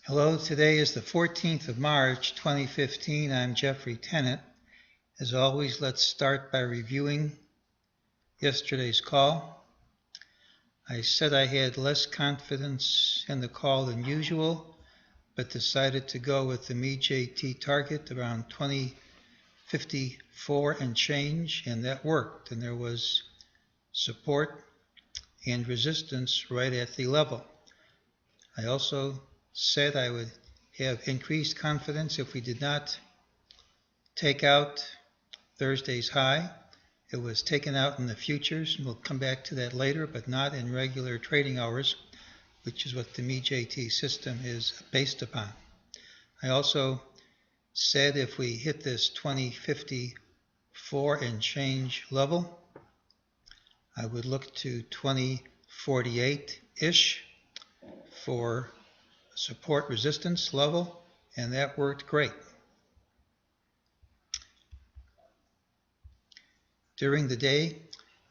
Hello, today is the 14th of March, 2015. I'm Jeffrey Tennant. As always, let's start by reviewing yesterday's call. I said I had less confidence in the call than usual, but decided to go with the mejt target around 2054 and change, and that worked, and there was support and resistance right at the level. I also said I would have increased confidence if we did not take out Thursday's high. It was taken out in the futures, and we'll come back to that later, but not in regular trading hours, which is what the mejt system is based upon. I also said if we hit this 2054 and change level, I would look to 2048-ish for support resistance level, and that worked great. During the day,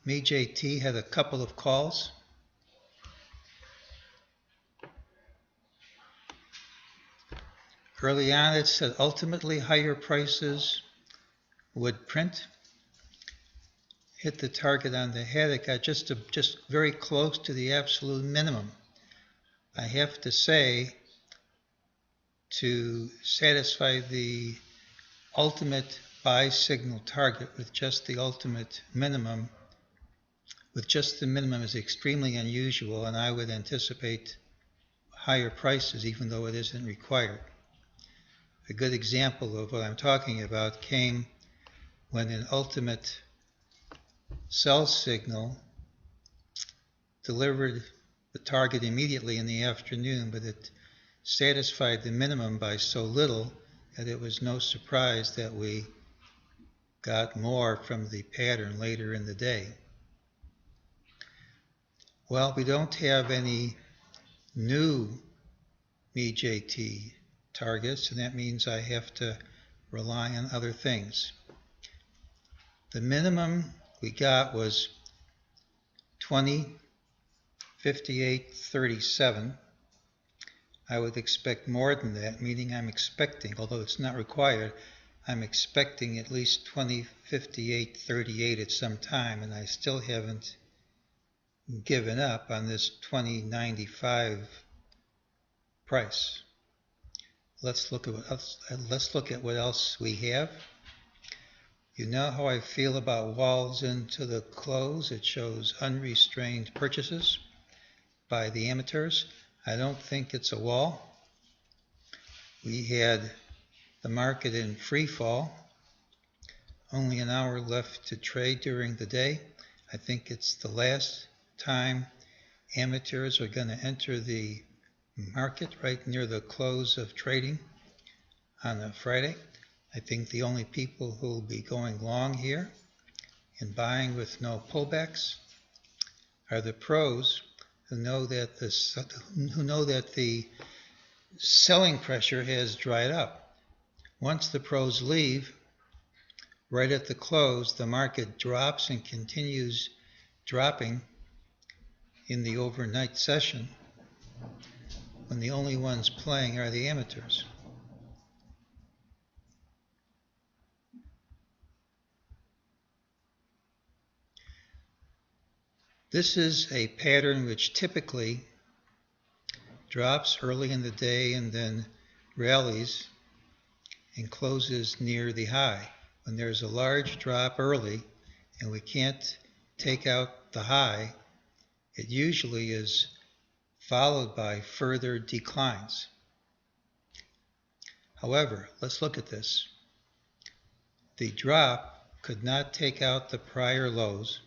mejt had a couple of calls. Early on, it said ultimately higher prices would print. Hit the target on the head. It got just very close to the absolute minimum. I have to say, to satisfy the ultimate buy signal target with just the ultimate minimum, with just the minimum, is extremely unusual, and I would anticipate higher prices even though it isn't required. A good example of what I'm talking about came when an ultimate sell signal delivered the target immediately in the afternoon, but it satisfied the minimum by so little that it was no surprise that we got more from the pattern later in the day. Well, we don't have any new mejt targets, and that means I have to rely on other things. The minimum we got was 2058.37. I would expect more than that, meaning I'm expecting, although it's not required, I'm expecting at least 2058.38 at some time, and I still haven't given up on this 2095 price. Let's look at what else we have. You know how I feel about walls into the close. It shows unrestrained purchases by the amateurs. I don't think it's a wall. We had the market in free fall. Only an hour left to trade during the day. I think it's the last time amateurs are going to enter the market right near the close of trading on a Friday. I think the only people who will be going long here and buying with no pullbacks are the pros who know that the selling pressure has dried up. Once the pros leave, right at the close, the market drops and continues dropping in the overnight session when the only ones playing are the amateurs. This is a pattern which typically drops early in the day and then rallies and closes near the high. When there's a large drop early and we can't take out the high, it usually is followed by further declines. However, let's look at this. The drop could not take out the prior lows.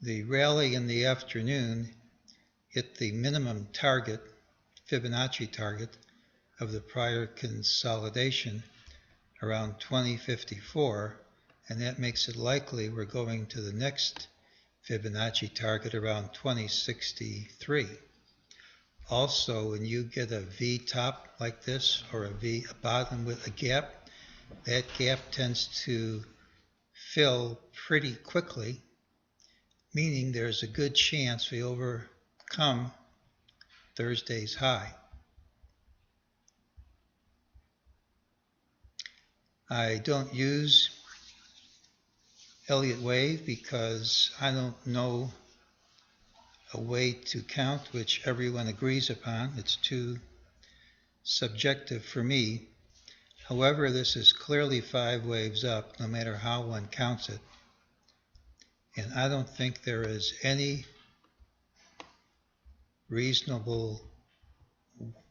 The rally in the afternoon hit the minimum target, Fibonacci target, of the prior consolidation around 2054, and that makes it likely we're going to the next Fibonacci target around 2063. Also, when you get a V top like this, or a bottom with a gap, that gap tends to fill pretty quickly, meaning there's a good chance we overcome Thursday's high. I don't use Elliott wave because I don't know a way to count which everyone agrees upon. It's too subjective for me. However, this is clearly 5 waves up, no matter how one counts it. And I don't think there is any reasonable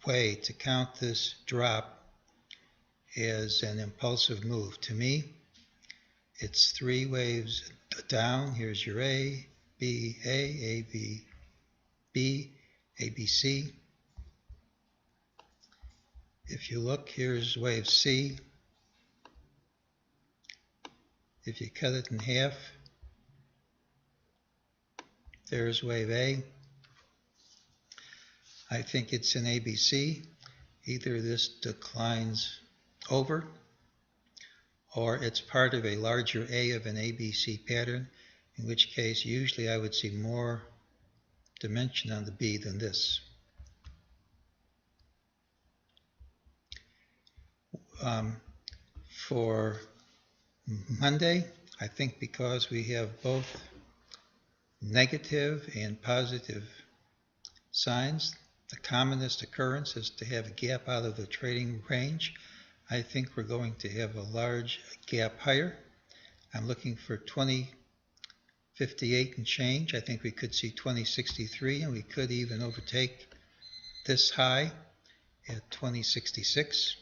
way to count this drop as an impulsive move. To me, it's 3 waves down. Here's your A, B, A, B, B, A, B, C. If you look, here's wave C. If you cut it in half, there's wave A. I think it's an ABC. Either this declines over, or it's part of a larger A of an ABC pattern, in which case usually I would see more dimension on the B than this. For Monday, I think because we have both negative and positive signs, the commonest occurrence is to have a gap out of the trading range. I think we're going to have a large gap higher. I'm looking for 2058 and change. I think we could see 2063, and we could even overtake this high at 2066.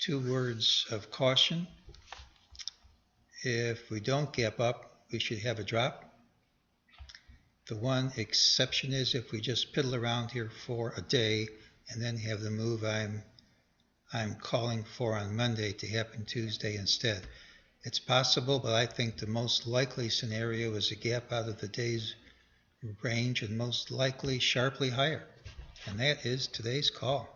2 words of caution. If we don't gap up, we should have a drop. The one exception is if we just piddle around here for a day and then have the move I'm calling for on Monday to happen Tuesday instead. It's possible, but I think the most likely scenario is a gap out of the day's range and most likely sharply higher. And that is today's call.